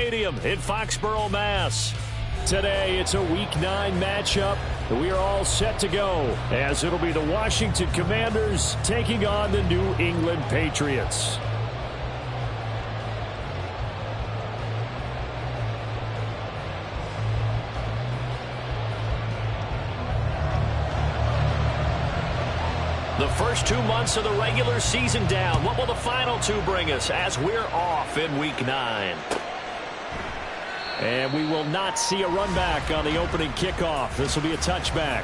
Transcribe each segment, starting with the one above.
Stadium in Foxborough, Mass. Today, it's a Week 9 matchup. We are all set to go, as it'll be the Washington Commanders taking on the New England Patriots. The first 2 months of the regular season down. What will the final 2 bring us as we're off in Week 9? And we will not see a run back on the opening kickoff. This will be a touchback.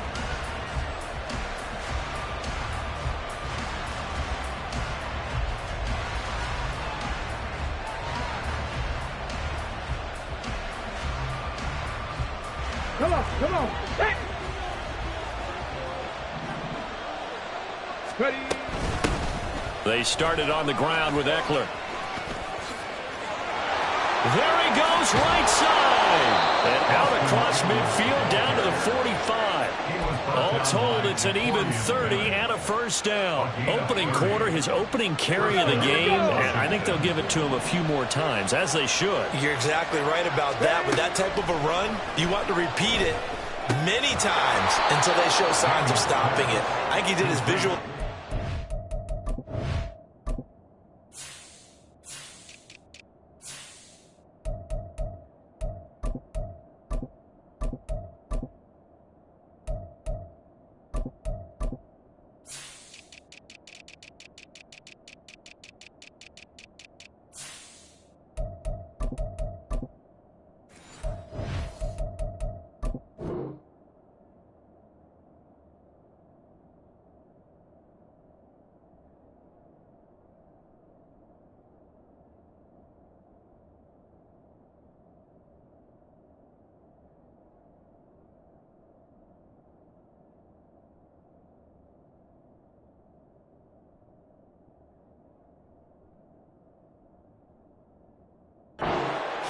Come on, come on. Hey. Ready. They started on the ground with Eckler. There he goes, right side. And out across midfield down to the 45. All told, it's an even 30 and a first down. Opening quarter, his opening carry of the game, and I think they'll give it to him a few more times, as they should. You're exactly right about that. With that type of a run, you want to repeat it many times until they show signs of stopping it. I think he did his visual.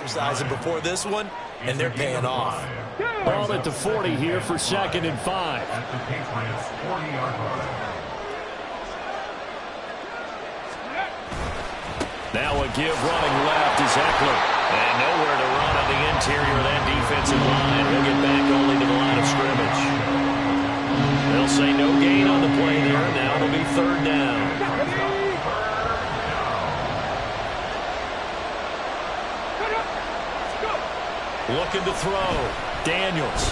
Exercising before this one, and they're paying off. Ball at the 40 here for 2nd and 5. Now a give running left is Eckler. And nowhere to run on the interior of that defensive line. He'll get back only to the line of scrimmage. They'll say no gain on the play there. Now it'll be 3rd down. Looking to throw. Daniels.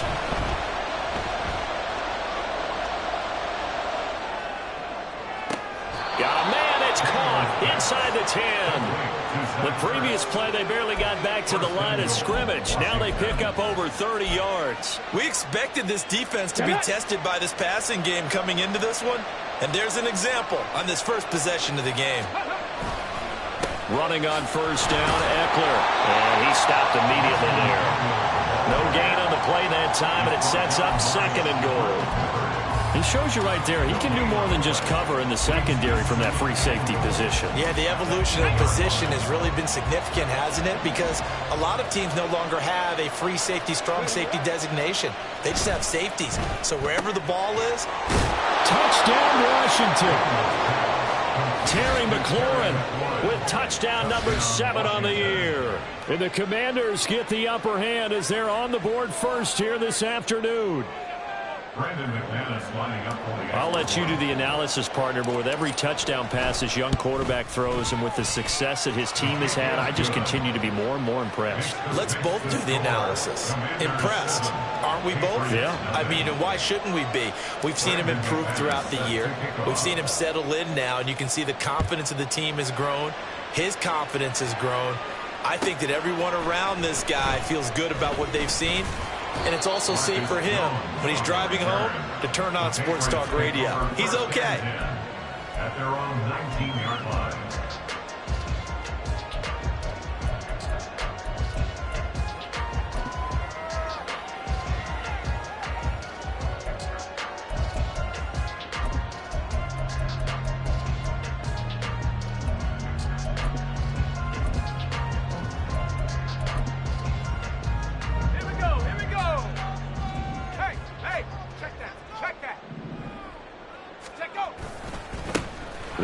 Got a man. It's caught inside the 10. The previous play, they barely got back to the line of scrimmage. Now they pick up over 30 yards. We expected this defense to be tested by this passing game coming into this one. And there's an example on this first possession of the game. Running on 1st down, Eckler. And he stopped immediately there. No gain on the play that time, and it sets up 2nd and goal. He shows you right there, he can do more than just cover in the secondary from that free safety position. Yeah, the evolution of position has really been significant, hasn't it? Because a lot of teams no longer have a free safety, strong safety designation. They just have safeties. So wherever the ball is. Touchdown, Washington. Terry McLaurin with touchdown number 7 on the year. And the Commanders get the upper hand as they're on the board first here this afternoon. I'll let you do the analysis, partner, but with every touchdown pass this young quarterback throws and with the success that his team has had, I just continue to be more and more impressed. Let's both do the analysis. Impressed. Aren't we both? Yeah. I mean, and why shouldn't we be? We've seen him improve throughout the year. We've seen him settle in now, and you can see the confidence of the team has grown. His confidence has grown. I think that everyone around this guy feels good about what they've seen. And it's also safe for him when he's driving home to turn on Sports Talk Radio. He's okay. At their own 19-yard line.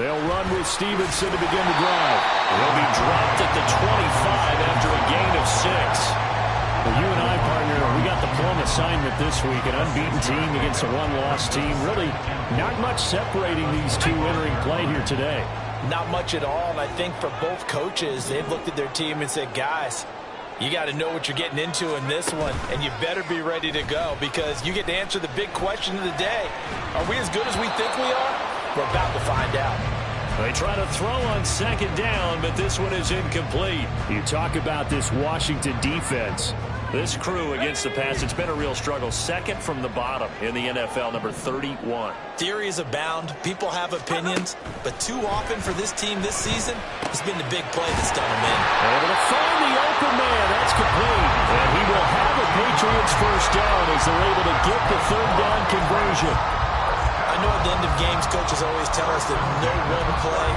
They'll run with Stevenson to begin the drive. He'll be dropped at the 25 after a gain of 6. assignment this week. An unbeaten team against a one-loss team. Really not much separating these two entering play here today. Not much at all, and I think for both coaches, they've looked at their team and said, guys, you got to know what you're getting into in this one, and you better be ready to go because you get to answer the big question of the day. Are we as good as we think we are? We're about to find out. They try to throw on second down, but this one is incomplete. You talk about this Washington defense. This crew against the pass, it's been a real struggle. Second from the bottom in the NFL, number 31. Theories abound. People have opinions. But too often for this team this season, it's been the big play that's done them in. Able to find the open man. That's complete. And he will have a Patriots first down as they're able to get the third down conversion. I know at the end of games, coaches always tell us that no one play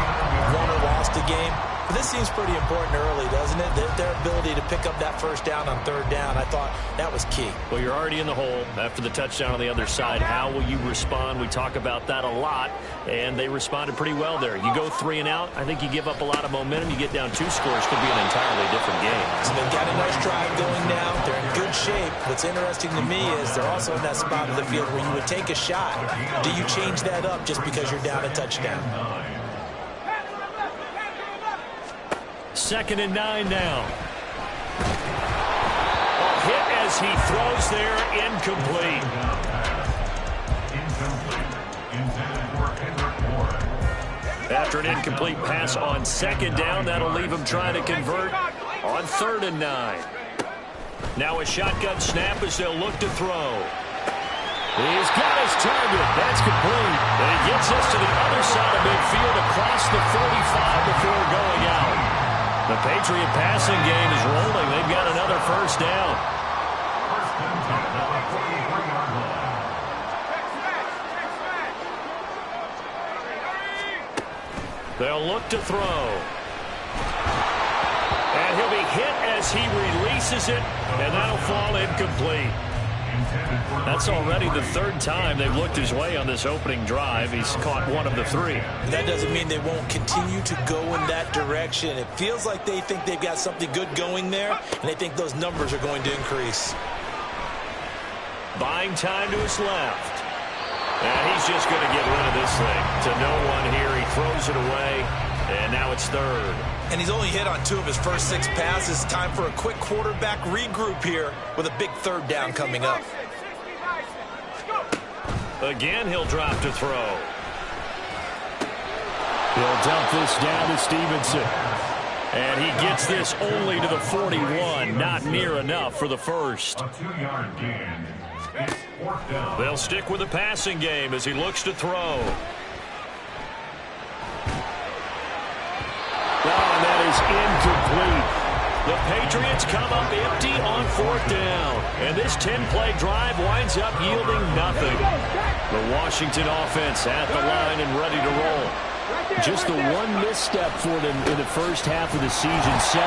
won or lost a game. But this seems pretty important early, doesn't it? Their ability to pick up that first down on third down, I thought that was key. Well, you're already in the hole after the touchdown on the other side. How will you respond? We talk about that a lot, and they responded pretty well there. You go 3 and out, I think you give up a lot of momentum. You get down 2 scores, could be an entirely different game. So they've got a nice drive going now. They're in good shape. What's interesting to me is they're also in that spot of the field where you would take a shot. Do you change that up just because you're down a touchdown? 2nd and 9 now. A hit as he throws there, incomplete. After an incomplete pass on 2nd down, that'll leave him trying to convert on 3rd and 9. Now a shotgun snap as they'll look to throw. He's got his target. That's complete. And he gets us to the other side of midfield across the 45 before going out. The Patriot passing game is rolling. They've got another first down. They'll look to throw. And he'll be hit as he releases it, and that'll fall incomplete. That's already the 3rd time they've looked his way on this opening drive. He's caught 1 of the 3. That doesn't mean they won't continue to go in that direction. It feels like they think they've got something good going there, and they think those numbers are going to increase. Buying time to his left. And he's just going to get rid of this thing. To no one here. He throws it away, and now it's 3rd. And he's only hit on 2 of his first 6 passes. Time for a quick quarterback regroup here with a big 3rd down coming up. Again, he'll drop to throw. He'll dump this down to Stevenson. And he gets this only to the 41. Not near enough for the first. A 2-yard gain. It's 4th down. They'll stick with the passing game as he looks to throw. And that is incomplete. The Patriots come up empty on 4th down. And this 10-play drive winds up yielding nothing. The Washington offense at the line and ready to roll. Just the one misstep for them in the first half of the season. 7-1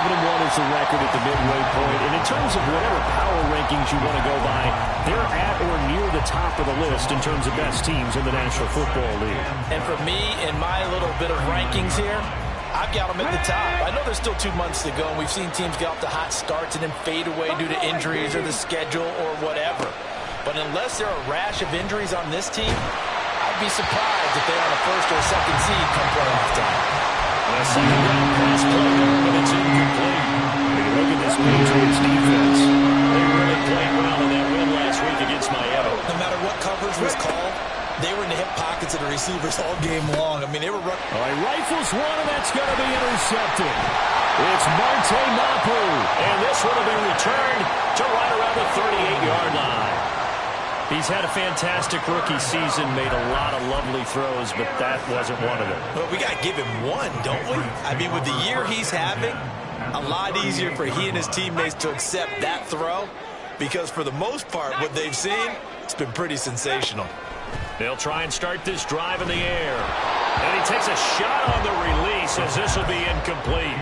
is the record at the midway point. And in terms of whatever power rankings you want to go by, they're at or near the top of the list in terms of best teams in the National Football League. And for me, in my little bit of rankings here, I've got them at the top. I know there's still 2 months to go, and we've seen teams get off to hot starts and then fade away due to injuries or the schedule or whatever. But unless there are a rash of injuries on this team, I'd be surprised if they're on a 1st or 2nd seed come playoff time. A 2nd down pass play, but it's incomplete. Look at this Patriots defense. They really played well in that win last week against Miami. No matter what coverage was called, they were in the hip pockets of the receivers all game long. I mean, they were running. All right, rifles one, and that's going to be intercepted. It's Monte Mapu, and this one will be returned to right around the 38-yard line. He's had a fantastic rookie season, made a lot of lovely throws, but that wasn't one of them. Well, we got to give him one, don't we? I mean, with the year he's having, a lot easier for he and his teammates to accept that throw because for the most part, what they've seen, it's been pretty sensational. They'll try and start this drive in the air. And he takes a shot on the release as this will be incomplete.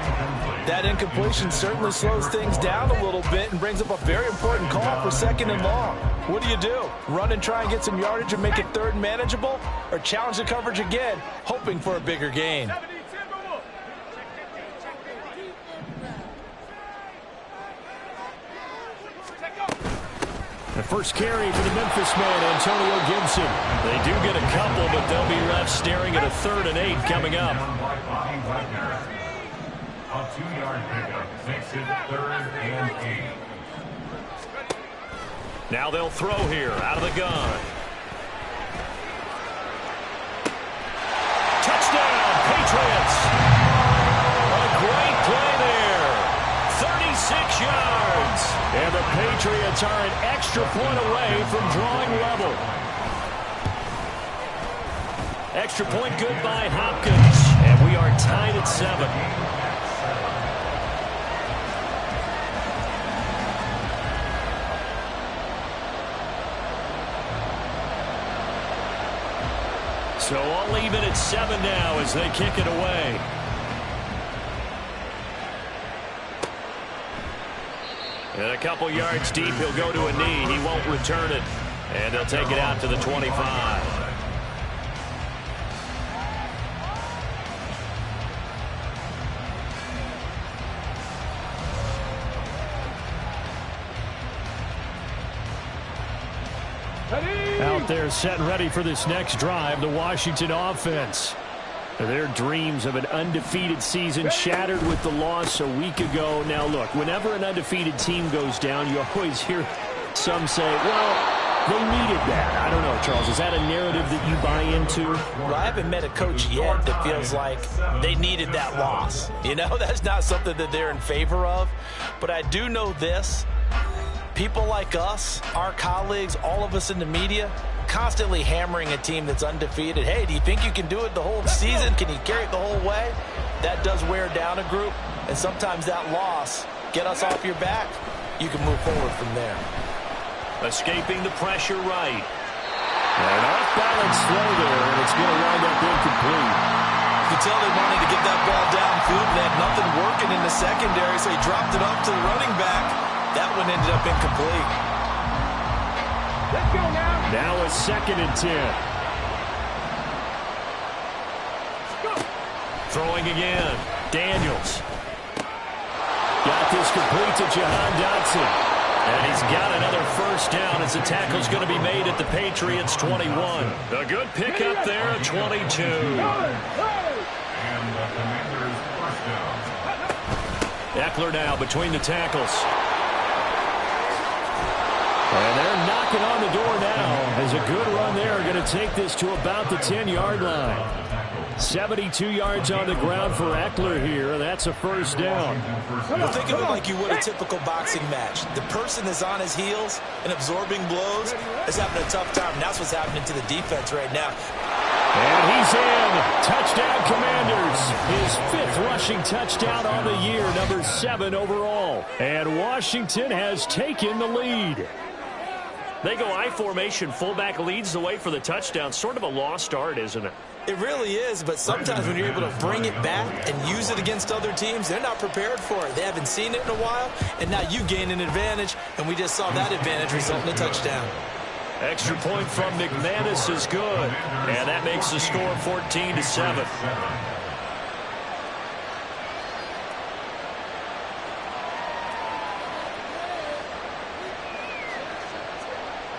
That incompletion certainly slows things down a little bit and brings up a very important call for 2nd and long. What do? Run and try and get some yardage and make it 3rd manageable? Or challenge the coverage again, hoping for a bigger gain? The first carry for the Memphis man, Antonio Gibson. They do get a couple, but they'll be left staring at a 3rd and 8 coming up. A 2-yard pickup makes it 3rd and 8. Now they'll throw here out of the gun. Touchdown, Patriots. A great play there. 36 yards. And the Patriots are an extra point away from drawing level. Extra point good by Hopkins. And we are tied at 7. So all even at 7 now as they kick it away. And a couple yards deep, he'll go to a knee. He won't return it. And they'll take it out to the 25. Out there set and ready for this next drive, the Washington offense. Their dreams of an undefeated season shattered with the loss a week ago. Now, look, whenever an undefeated team goes down, you always hear some say, well, they needed that. I don't know, Charles. Is that a narrative that you buy into? Well, I haven't met a coach yet that feels like they needed that loss. You know, that's not something that they're in favor of. But I do know this. People like us, our colleagues, all of us in the media, constantly hammering a team that's undefeated. Hey, do you think you can do it the whole season? Can you carry it the whole way? That does wear down a group, and sometimes that loss, get us off your back, you can move forward from there. Escaping the pressure right. An off-balance throw there, and it's going to wind up incomplete. You can tell they wanted to get that ball downfield. They had nothing working in the secondary, so he dropped it up to the running back. That one ended up incomplete. Let's go now. Now a 2nd and 10. Go. Throwing again. Daniels. Got this complete to Jahan Dotson. And he's got another first down as the tackle's going to be made at the Patriots 21. A good pickup there at 22. And the Commanders' first down. Eckler now between the tackles. And they're knocking on the door now as a good run there. Going to take this to about the 10-yard line. 72 yards on the ground for Eckler here, and that's a first down. Well, think of it like you would a typical boxing match. The person is on his heels and absorbing blows is having a tough time. And that's what's happening to the defense right now. And he's in. Touchdown, Commanders. His 5th rushing touchdown on the year, number 7 overall. And Washington has taken the lead. They go I formation. Fullback leads the way for the touchdown. Sort of a lost art, isn't it? It really is, but sometimes when you're able to bring it back and use it against other teams, they're not prepared for it. They haven't seen it in a while, and now you gain an advantage, and we just saw that advantage result in a touchdown. Extra point from McManus is good, and that makes the score 14-7.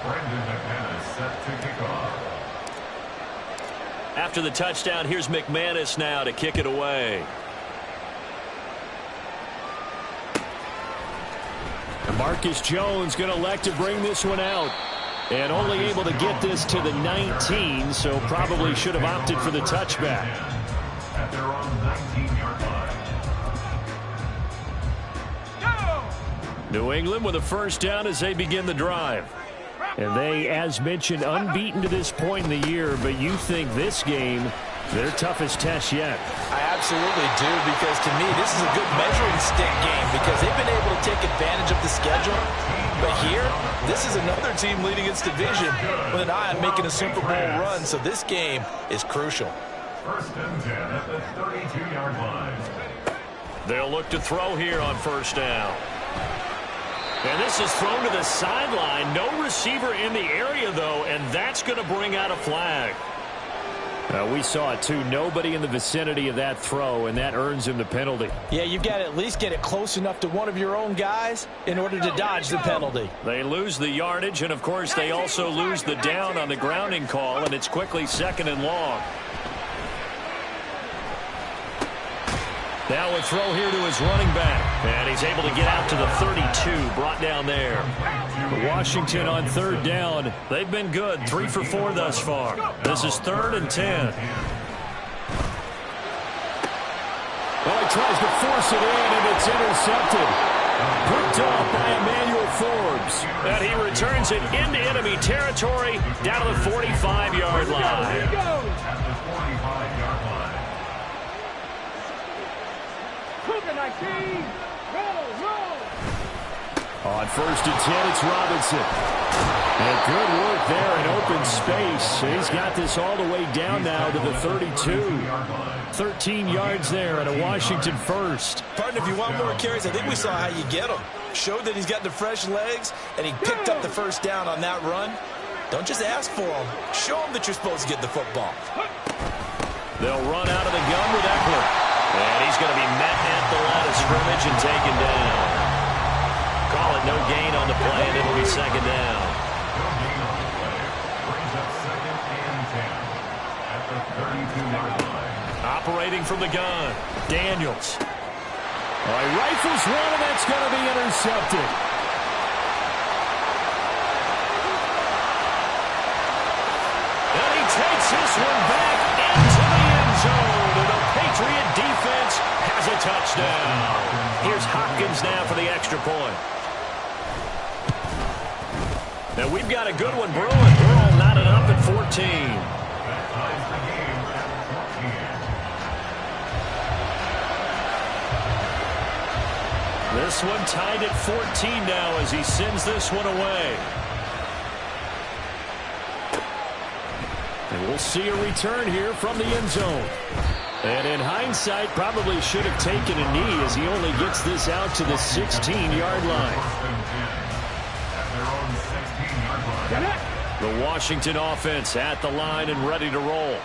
Brandon McManus set to kick off. After the touchdown, here's McManus now to kick it away. And Marcus Jones going to elect to bring this one out. And only able to get this to the 19, so probably should have opted for the touchback. At their own 19-yard line. New England with a first down as they begin the drive. And they, as mentioned, unbeaten to this point in the year, but you think this game, their toughest test yet. I absolutely do, because to me, this is a good measuring stick game because they've been able to take advantage of the schedule. But here, this is another team leading its division with an eye on making a Super Bowl run, so this game is crucial. 1st and 10 at the 32-yard line. They'll look to throw here on first down. And this is thrown to the sideline. No receiver in the area, though, and that's going to bring out a flag. We saw it too. Nobody in the vicinity of that throw, and that earns him the penalty. Yeah, you've got to at least get it close enough to one of your own guys in order to dodge the penalty. They lose the yardage, and of course they also lose the down on the grounding call, and it's quickly 2nd and long. Now a throw here to his running back, and he's able to get out to the 32, brought down there. Washington on 3rd down. They've been good, 3 for 4 thus far. This is 3rd and 10. Well, he tries to force it in, and it's intercepted. Picked off by Emmanuel Forbes. And he returns it into enemy territory down to the 45-yard line. At the 45-yard line. On 1st and 10, it's Robinson. And good work there in open space. He's got this all the way down now to the 32. 13 yards there and a Washington first. Partner, if you want more carries, I think we saw how you get them. Showed that he's got the fresh legs, and he picked up the 1st down on that run. Don't just ask for them. Show them that you're supposed to get the football. They'll run out of the gun with Eckler. And he's going to be met at the line of scrimmage and taken down. Call it no gain on the play, and it'll be 2nd down. Brings up 2nd and 10 at the 32-yard line. Operating from the gun, Daniels. All right, rifles one, and that's going to be intercepted. And he takes this one back into the end zone. And the Patriot defense has a touchdown. Here's Hopkins now for the extra point. Now we've got a good one brewing. We're all knotted up at 14. That ties the game at 14. This one tied at 14 now as he sends this one away. And we'll see a return here from the end zone. And in hindsight, probably should have taken a knee as he only gets this out to the 16-yard line. The Washington offense at the line and ready to roll.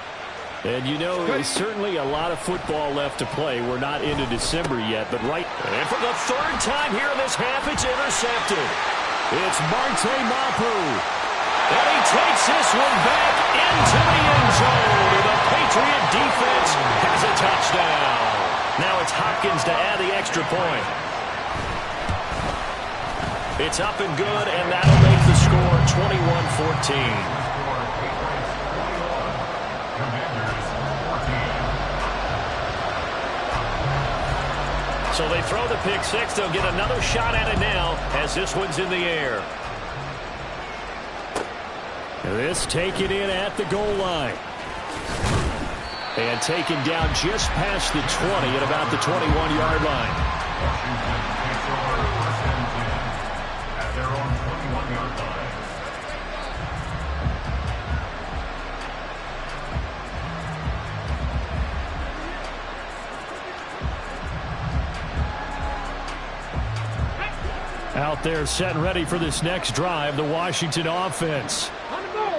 And you know, there's certainly a lot of football left to play. We're not into December yet, but right. And for the 3rd time here in this half, it's intercepted. It's Marte Mapu. And he takes this one back into the end zone. The Patriot defense has a touchdown. Now it's Hopkins to add the extra point. It's up and good, and that'll make the score 21-14. So they throw the pick six. They'll get another shot at it now as this one's in the air. This taken in at the goal line. And taken down just past the 20 at about the 21-yard line. Washington takes over 1st and 10 at their own 21-yard line. Out there set and ready for this next drive, the Washington offense.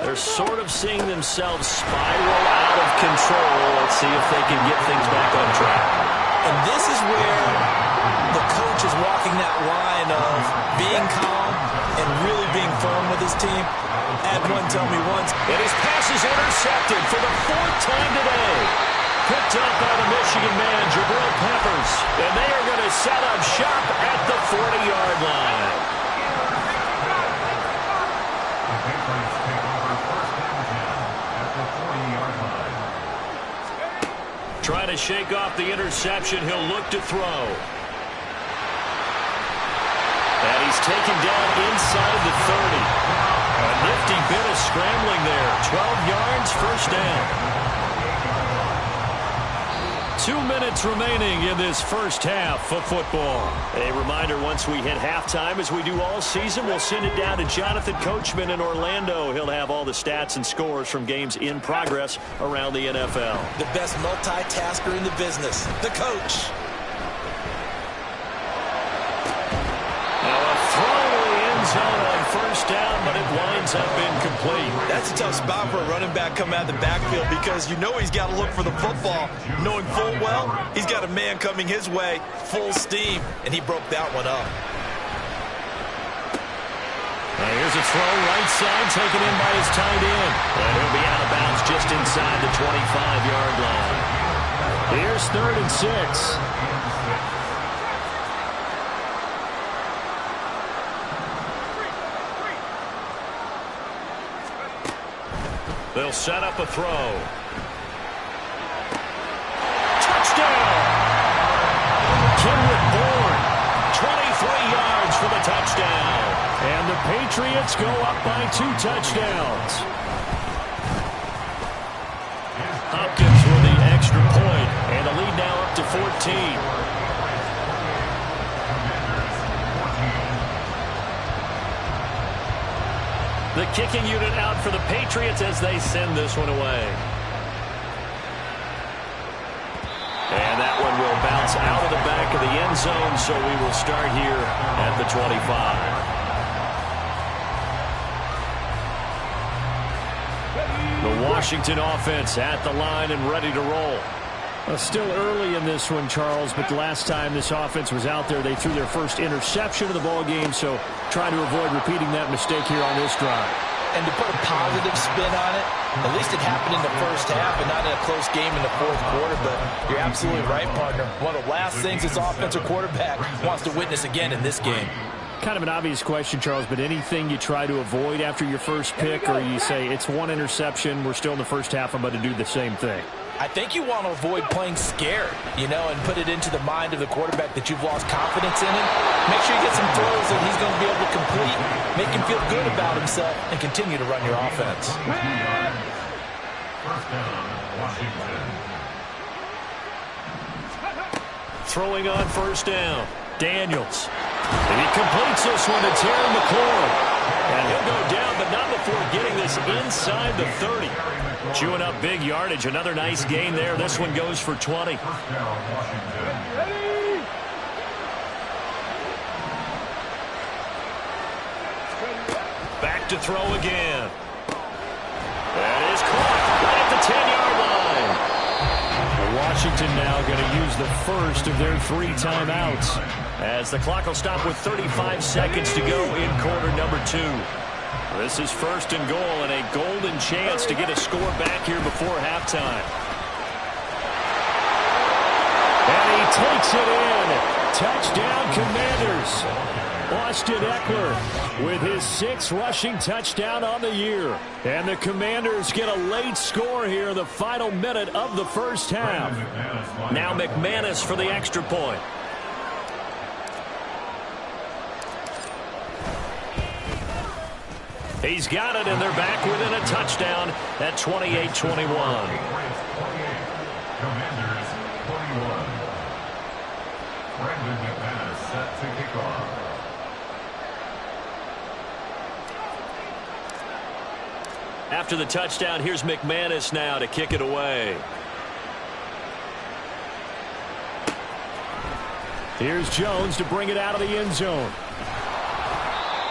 They're sort of seeing themselves spiral out of control. Let's see if they can get things back on track. And this is where the coach is walking that line of being calm and really being firm with his team. Add one, tell me once. And his pass is intercepted for the 4th time today. Picked up by the Michigan man, Jabril Peppers. And they are going to set up shop at the 40-yard line. The Patriots take over 1st and 10 at the 40-yard line. Trying to shake off the interception. He'll look to throw. And he's taken down inside the 30. A nifty bit of scrambling there. 12 yards, 1st down. 2 minutes remaining in this first half of football. A reminder, once we hit halftime, as we do all season, we'll send it down to Jonathan Coachman in Orlando. He'll have all the stats and scores from games in progress around the NFL. The best multitasker in the business, the coach. Now a throw to the end zone on 1st down, but it winds ends up incomplete. That's a tough spot for a running back coming out of the backfield because you know he's got to look for the football, knowing full well he's got a man coming his way, full steam, and he broke that one up. Here's a throw right side, taken in by his tight end. And he'll be out of bounds just inside the 25-yard line. Here's 3rd and 6. They'll set up a throw. Touchdown! Kenrick Bourne, 23 yards for the touchdown. And the Patriots go up by 2 touchdowns. Hopkins with the extra point, and the lead now up to 14. The kicking unit out for the Patriots as they send this one away. And that one will bounce out of the back of the end zone, so we will start here at the 25. The Washington offense at the line and ready to roll. Still early in this one, Charles, but the last time this offense was out there, they threw their first interception of the ball game, so trying to avoid repeating that mistake here on this drive. And to put a positive spin on it, at least it happened in the first half and not in a close game in the fourth quarter, but you're absolutely right, partner. One of the last things this offensive quarterback wants to witness again in this game. Kind of an obvious question, Charles, but anything you try to avoid after your first pick, or you say it's one interception, we're still in the first half, I'm about to do the same thing? I think you want to avoid playing scared, and put it into the mind of the quarterback that you've lost confidence in him. Make sure you get some throws that he's going to be able to complete, make him feel good about himself, and continue to run your offense. First down, Washington. Throwing on first down, Daniels. And he completes this one to Terry McLaurin. And he'll go down, but not before getting this inside the 30. Chewing up big yardage. Another nice gain there. This one goes for 20. Back to throw again. That is caught right at the 10-yard line. Washington now going to use the first of their 3 timeouts, as the clock will stop with 35 seconds to go in quarter number 2. This is 1st and goal and a golden chance to get a score back here before halftime. And he takes it in. Touchdown, Commanders. Austin Eckler with his 6th rushing touchdown on the year. And the Commanders get a late score here in the final minute of the first half. Now McManus for the extra point. He's got it, and they're back within a touchdown at 28-21. Commanders 41. Brandon McManus set to kick off. After the touchdown, here's McManus now to kick it away. Here's Jones to bring it out of the end zone.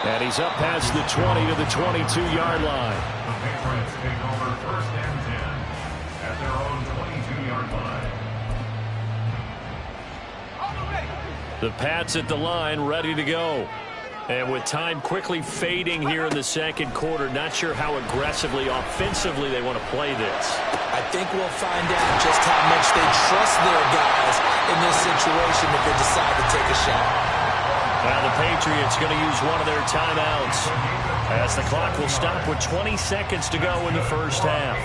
And he's up past the 20 to the 22-yard line. The Patriots take over 1st and 10 at their own 22-yard line. The Pats at the line, ready to go. And with time quickly fading here in the second quarter, not sure how aggressively, offensively they want to play this. I think we'll find out just how much they trust their guys in this situation if they decide to take a shot. Now the Patriots going to use one of their timeouts as the clock will stop with 20 seconds to go in the first half.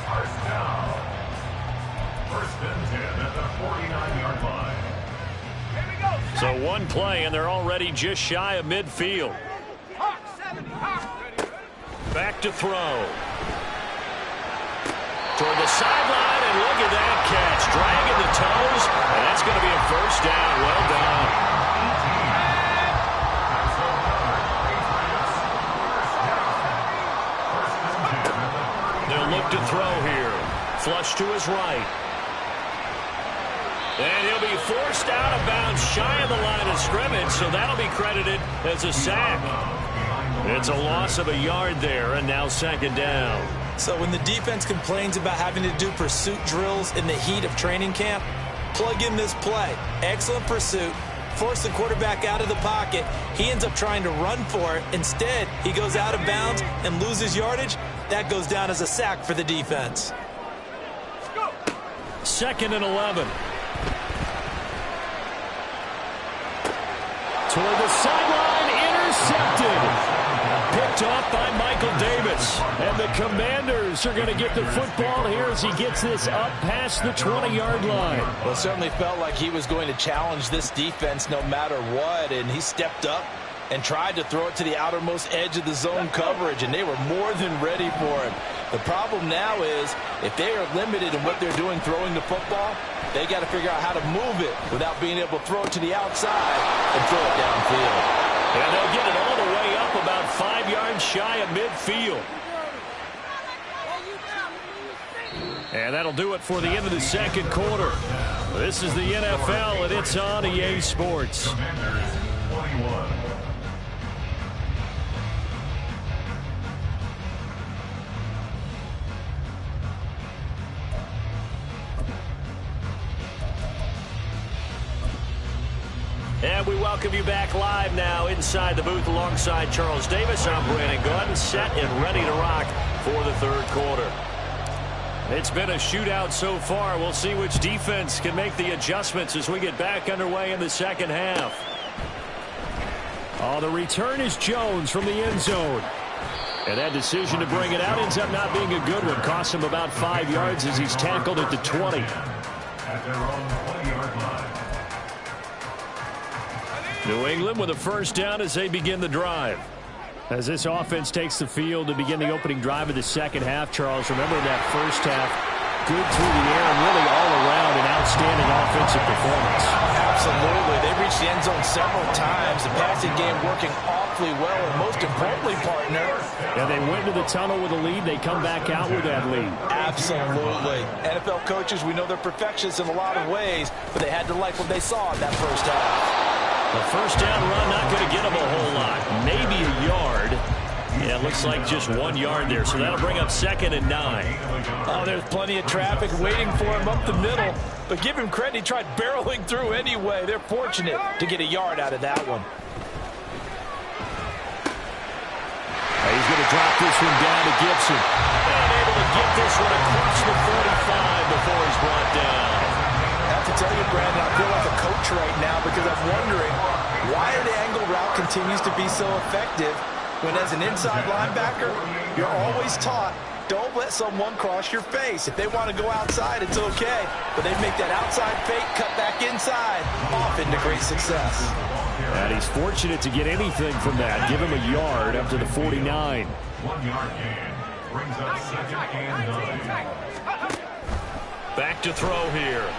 First down. 1st and 10 at the 49-yard line. So one play, and they're already just shy of midfield. Back to throw. Toward the sideline, and look at that catch. Dragging the toes, and that's going to be a first down. Well done. They'll look to throw here. Flush to his right. And he'll be forced out of bounds shy of the line of scrimmage, so that'll be credited as a sack. It's a loss of a yard there, and now second down. So when the defense complains about having to do pursuit drills in the heat of training camp, plug in this play. Excellent pursuit. Force the quarterback out of the pocket. He ends up trying to run for it. Instead, he goes out of bounds and loses yardage. That goes down as a sack for the defense. Second and 11. Toward the sideline, intercepted. Picked off by Michael Davis. And the Commanders are going to get the football here as he gets this up past the 20-yard line. Well, it certainly felt like he was going to challenge this defense no matter what, and he stepped up and tried to throw it to the outermost edge of the zone coverage, and they were more than ready for him. The problem now is if they are limited in what they're doing throwing the football, they got to figure out how to move it without being able to throw it to the outside and throw it downfield. And they'll get it all the way up about 5 yards shy of midfield. And that'll do it for the end of the second quarter. This is the NFL, and it's on EA Sports. Commanders 21. And we welcome you back live now inside the booth alongside Charles Davis. I'm Brandon Gaudin, set and ready to rock for the third quarter. It's been a shootout so far. We'll see which defense can make the adjustments as we get back underway in the second half. Oh, the return is Jones from the end zone. And that decision to bring it out ends up not being a good one. Costs him about 5 yards as he's tackled at the 20. At their own 20-yard line. New England with a first down as they begin the drive. As this offense takes the field to begin the opening drive of the second half, Charles, remember that first half, good through the air and really all around an outstanding offensive performance. Absolutely. They reached the end zone several times. The passing game working awfully well, and most importantly, partner. And they went to the tunnel with a lead. They come back out with that lead. Absolutely. NFL coaches, we know they're perfectionists in a lot of ways, but they had to like what they saw in that first half. The first down run not going to get him a whole lot. Maybe a yard. Yeah, it looks like just 1 yard there. So that'll bring up second and 9. Oh, there's plenty of traffic waiting for him up the middle. But give him credit, he tried barreling through anyway. They're fortunate to get a yard out of that one. He's going to drop this one down to Gibson. And able to get this one across the 45 before he's brought down. I have to tell you, Brandon, I feel like a coach right now because I'm wondering why the angle route continues to be so effective when as an inside linebacker, you're always taught, don't let someone cross your face. If they want to go outside, it's okay. But they make that outside fake, cut back inside, off into great success. And he's fortunate to get anything from that. Give him a yard up to the 49. 1 yard gain brings up second and 9. Back to throw here.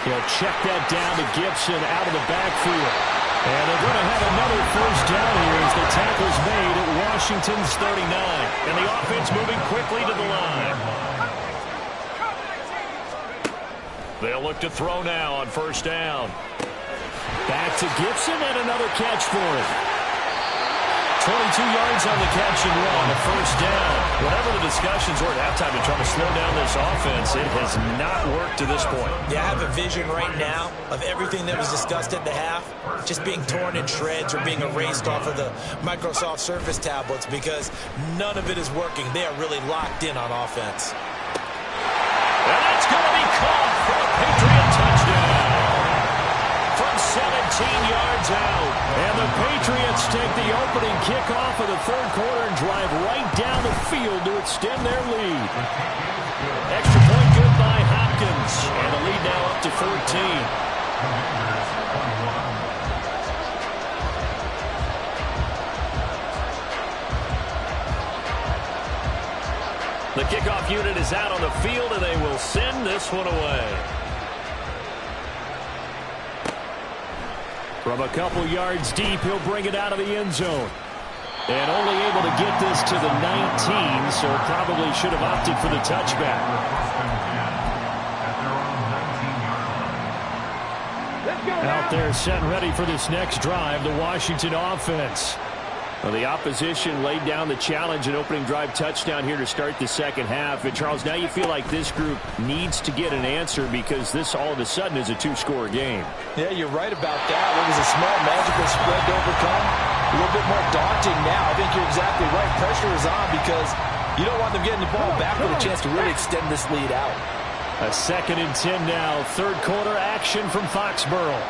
He'll check that down to Gibson out of the backfield. And they're going to have another first down here as the tackle's made at Washington's 39. And the offense moving quickly to the line. They'll look to throw now on first down. Back to Gibson and another catch for him. 22 yards on the catch and run, a first down. Whatever the discussions were at halftime to try to slow down this offense, it has not worked to this point. Yeah, I have a vision right now of everything that was discussed at the half just being torn in shreds or being erased off of the Microsoft Surface tablets because none of it is working. They are really locked in on offense. And that's going to be caught for a Patriot touchdown. From 17 yards out. And the Patriots take the opening kickoff of the third quarter and drive right down the field to extend their lead. Extra point good by Hopkins. And the lead now up to 14. The kickoff unit is out on the field, and they will send this one away. From a couple yards deep, he'll bring it out of the end zone. And only able to get this to the 19, so probably should have opted for the touchback. Out there set and ready for this next drive, the Washington offense. Well, the opposition laid down the challenge, an opening drive touchdown here to start the second half. And, Charles, now you feel like this group needs to get an answer because this all of a sudden is a two-score game. Yeah, you're right about that. It was a small magical spread to overcome. A little bit more daunting now. I think you're exactly right. Pressure is on because you don't want them getting the ball back with a chance to really extend this lead out. A 2nd and 10 now. Third quarter action from Foxborough.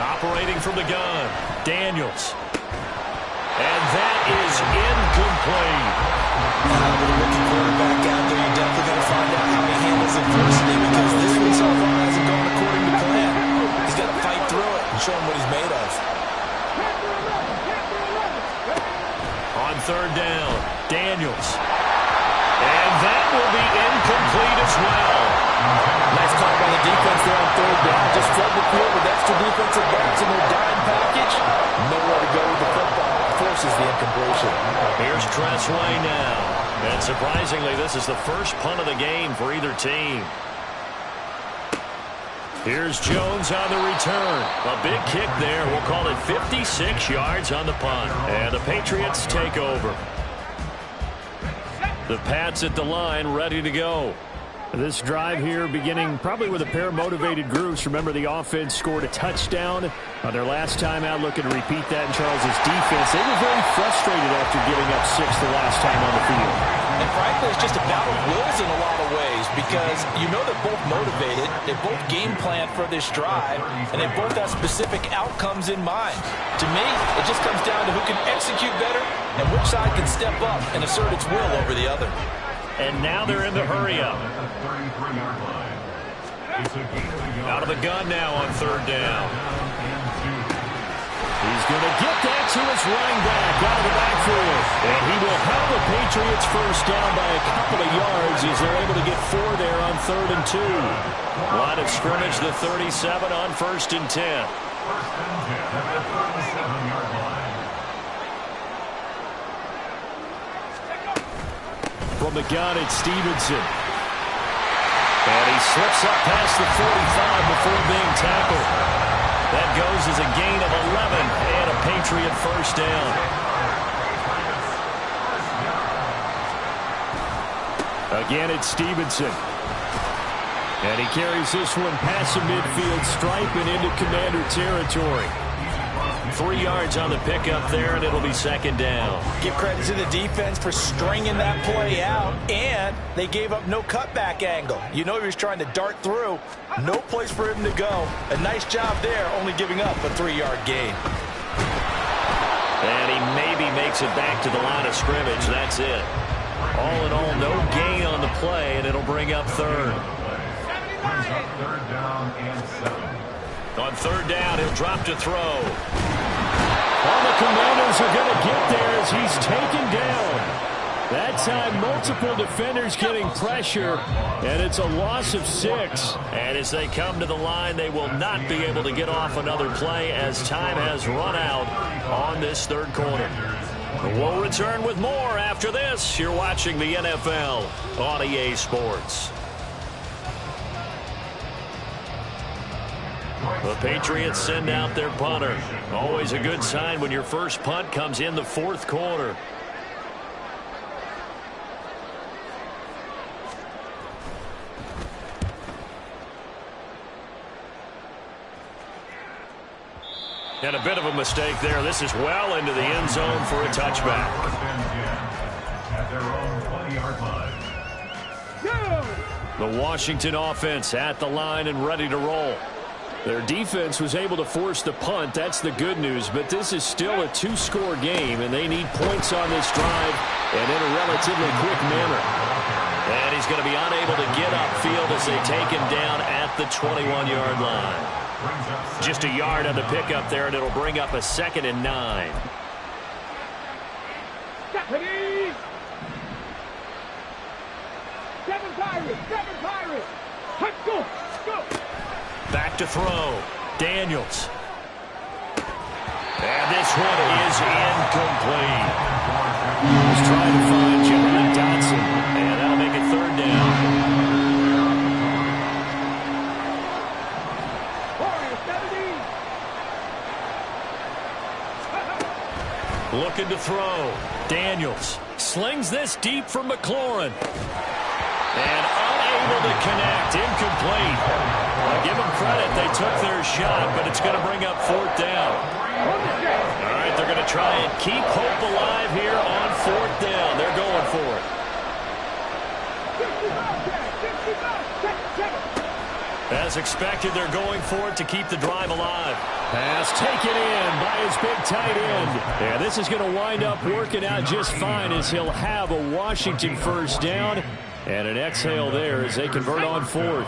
Operating from the gun, Daniels. And that is incomplete. With a rookie quarterback out there, you're definitely going to find out how he handles adversity because this one so far hasn't gone according to plan. He's got to fight through it and show him what he's made of. On 3rd down, Daniels. And that will be incomplete as well. Nice call by the defense there on 3rd down. Just flood the field with extra defensive backs in their dime package. Nowhere to go with the football. Forces the incompletion. Here's Tressway now. And surprisingly, this is the first punt of the game for either team. Here's Jones on the return. A big kick there. We'll call it 56 yards on the punt. And the Patriots take over. The Pats at the line, ready to go. This drive here beginning probably with a pair of motivated groups. Remember, the offense scored a touchdown on their last time out, looking to repeat that in Charles's defense. They were very frustrated after giving up 6 the last time on the field. And frankly, it's just a battle of wills in a lot of ways because you know they're both motivated, they both game plan for this drive, and they both have specific outcomes in mind. To me, it just comes down to who can execute better and which side can step up and assert its will over the other. And now they're in the hurry-up. Out of the gun now on 3rd down. He's going to get that to his running back out of the backfield. And he will have the Patriots first down by a couple of yards as they're able to get 4 there on 3rd and 2. Line of scrimmage, the 37 on 1st and 10. From the gun, it's Stevenson. And he slips up past the 45 before being tackled. That goes as a gain of 11 and a Patriot first down. Again, it's Stevenson. And he carries this one past the midfield stripe and into Commander territory. 3 yards on the pickup there, and it'll be 2nd down. Give credit to the defense for stringing that play out, and they gave up no cutback angle. You know he was trying to dart through. No place for him to go. A nice job there, only giving up a 3-yard gain. And he maybe makes it back to the line of scrimmage. That's it. All in all, no gain on the play, and it'll bring up 3rd. Brings up 3rd down and 7. On 3rd down, he'll drop to throw. All the Commanders are going to get there as he's taken down. That time, multiple defenders getting pressure, and it's a loss of 6. And as they come to the line, they will not be able to get off another play as time has run out on this 3rd quarter. We'll return with more after this. You're watching the NFL on EA Sports. The Patriots send out their punter. Always a good sign when your first punt comes in the 4th quarter. And a bit of a mistake there. This is well into the end zone for a touchback. At their own 20-yard line. The Washington offense at the line and ready to roll. Their defense was able to force the punt. That's the good news. But this is still a 2-score game, and they need points on this drive and in a relatively quick manner. And he's going to be unable to get upfield as they take him down at the 21-yard line. Just a yard on the pickup there, and it'll bring up a 2nd and 9. Deputies! 7 Pirates! 7 Pirates! Let's go! Go! Back to throw. Daniels. And this one is incomplete. He's trying to find Jahan Dotson. And that'll make it 3rd down. Looking to throw. Daniels slings this deep for McLaurin. And unable to connect. Incomplete. I'll give them credit. They took their shot, but it's going to bring up 4th down. All right, they're going to try and keep hope alive here on 4th down. They're going for it. As expected, they're going for it to keep the drive alive. Pass taken in by his big tight end. And this is going to wind up working out just fine as he'll have a Washington 1st down. And an exhale there as they convert on 4th.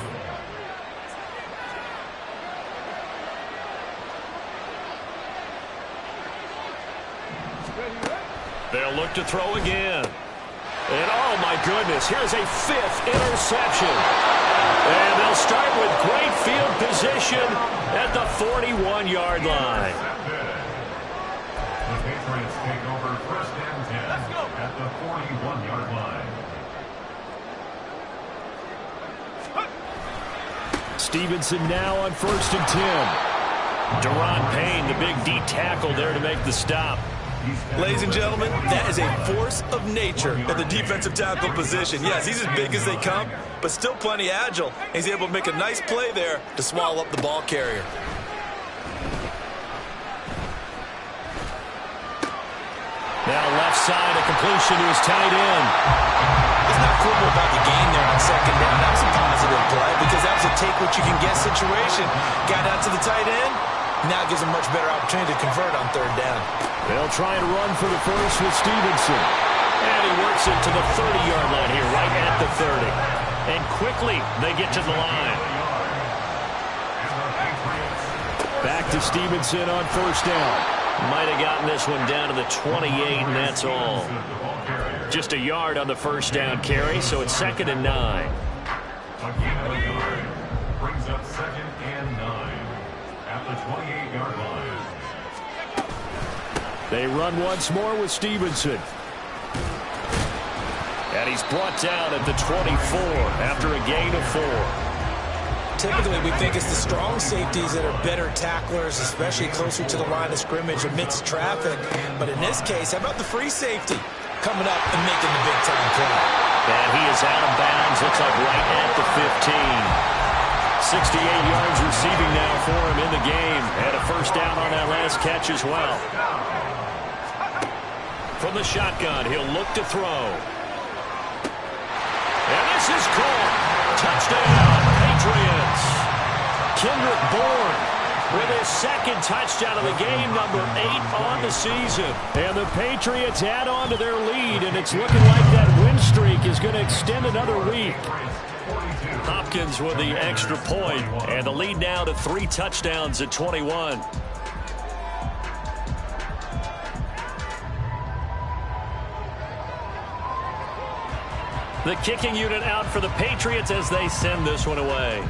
They'll look to throw again. And oh my goodness, here's a 5th interception. And they'll start with great field position at the 41-yard line. The Patriots take over 1st and 10 at the 41-yard line. Stevenson now on 1st and 10. Deron Payne, the big D tackle there to make the stop. Ladies and gentlemen, that is a force of nature at the defensive tackle position. Yes, he's as big as they come, but still plenty agile. He's able to make a nice play there to swallow up the ball carrier. Now left side, a completion to his tight end. He's not quibble about the gain there on 2nd down. That was a positive play because that was a take-what-you-can-get situation. Got out to the tight end. Now it gives him much better opportunity to convert on 3rd down. They'll try and run for the first with Stevenson. And he works it to the 30-yard line here, right at the 30. And quickly, they get to the line. Back to Stevenson on 1st down. Might have gotten this one down to the 28, and that's all. Just a yard on the 1st down carry, so it's 2nd and 9. A gain of a yard brings up 2nd and 9 at the 28-yard line. They run once more with Stevenson. And he's brought down at the 24 after a gain of 4. Typically, we think it's the strong safeties that are better tacklers, especially closer to the line of scrimmage amidst traffic. But in this case, how about the free safety coming up and making the big-time play? And he is out of bounds, looks like right at the 15. 68 yards receiving now for him in the game. And a 1st down on that last catch as well. From the shotgun, he'll look to throw. And this is caught. Touchdown, Patriots. Kendrick Bourne with his 2nd touchdown of the game, number 8 on the season. And the Patriots add on to their lead, and it's looking like that win streak is going to extend another week. Hopkins with the extra point, and the lead now to 3 touchdowns at 21. The kicking unit out for the Patriots as they send this one away.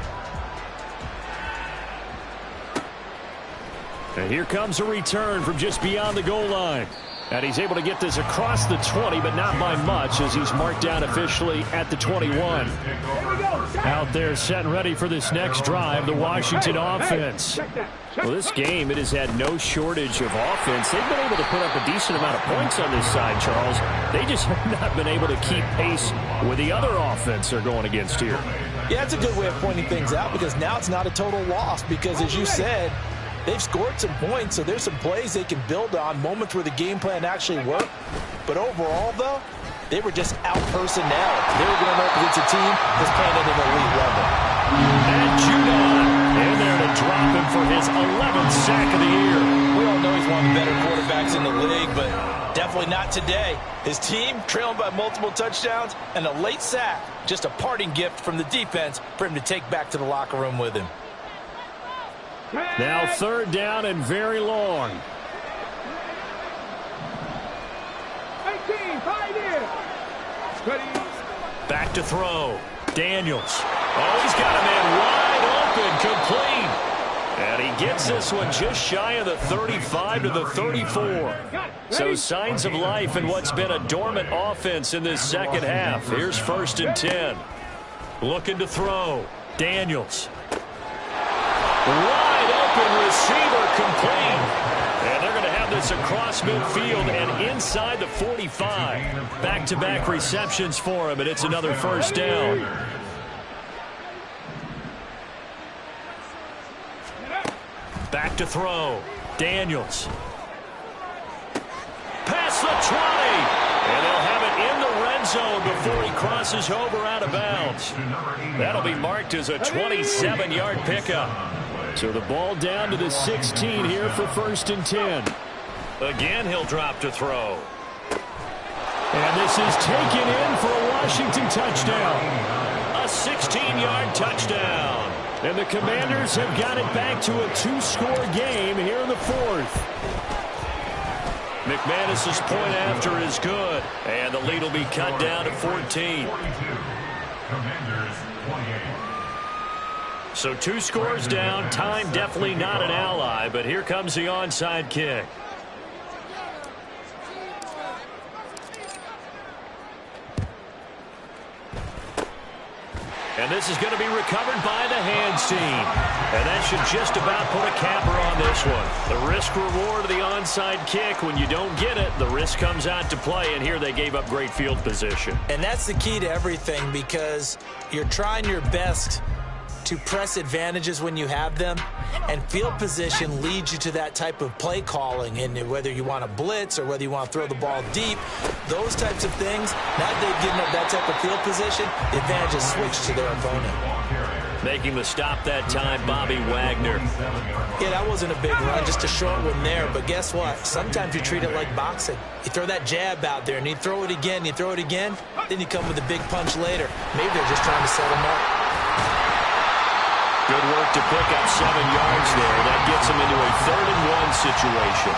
And here comes a return from just beyond the goal line. And he's able to get this across the 20, but not by much as he's marked down officially at the 21. Out there set and ready for this next drive, the Washington offense. Well, this game, it has had no shortage of offense. They've been able to put up a decent amount of points on this side, Charles. They just have not been able to keep pace with the other offense they're going against here. Yeah, it's a good way of pointing things out because now it's not a total loss because, as you said, they've scored some points, so there's some plays they can build on, moments where the game plan actually worked. But overall, though, they were just out-personnel. They were going up against a team that's playing at an elite level. And Judon in there to drop him for his 11th sack of the year. We all know he's one of the better quarterbacks in the league, but definitely not today. His team trailing by multiple touchdowns and a late sack, just a parting gift from the defense for him to take back to the locker room with him. Now 3rd down and very long. 18, 5 in. Ready. Back to throw. Daniels. Oh, he's got a man wide open, complete. And he gets this one just shy of the 35 to the 34. So signs of life in what's been a dormant offense in this second half. Here's 1st and 10. Looking to throw. Daniels. Wide open receiver, complete. And they're going to have this is across midfield and inside the 45. Back-to-back receptions for him, and it's another first down. Back to throw. Daniels. Past the 20. And they'll have it in the red zone before he crosses over out of bounds. That'll be marked as a 27-yard pickup. So the ball down to the 16 here for 1st and 10. Again, he'll drop to throw. And this is taken in for a Washington touchdown. A 16-yard touchdown. And the Commanders have got it back to a 2-score game here in the 4th. McManus's point after is good. And the lead will be cut down to 14. Commanders 28. So 2 scores down. Time definitely not an ally, but here comes the onside kick. And this is going to be recovered by the hands team. And that should just about put a capper on this one. The risk-reward of the onside kick, when you don't get it, the risk comes out to play, and here they gave up great field position. And that's the key to everything, because you're trying your best to press advantages when you have them, and field position leads you to that type of play calling. And whether you want to blitz or whether you want to throw the ball deep, those types of things, now that they've given up that type of field position, the advantage is switched to their opponent. Making the stop that time, Bobby Wagner. Yeah, that wasn't a big run, just a short one there. But guess what? Sometimes you treat it like boxing. You throw that jab out there, and you throw it again, then you come with a big punch later. Maybe they're just trying to set him up. Good work to pick up 7 yards there. That gets him into a 3rd and 1 situation.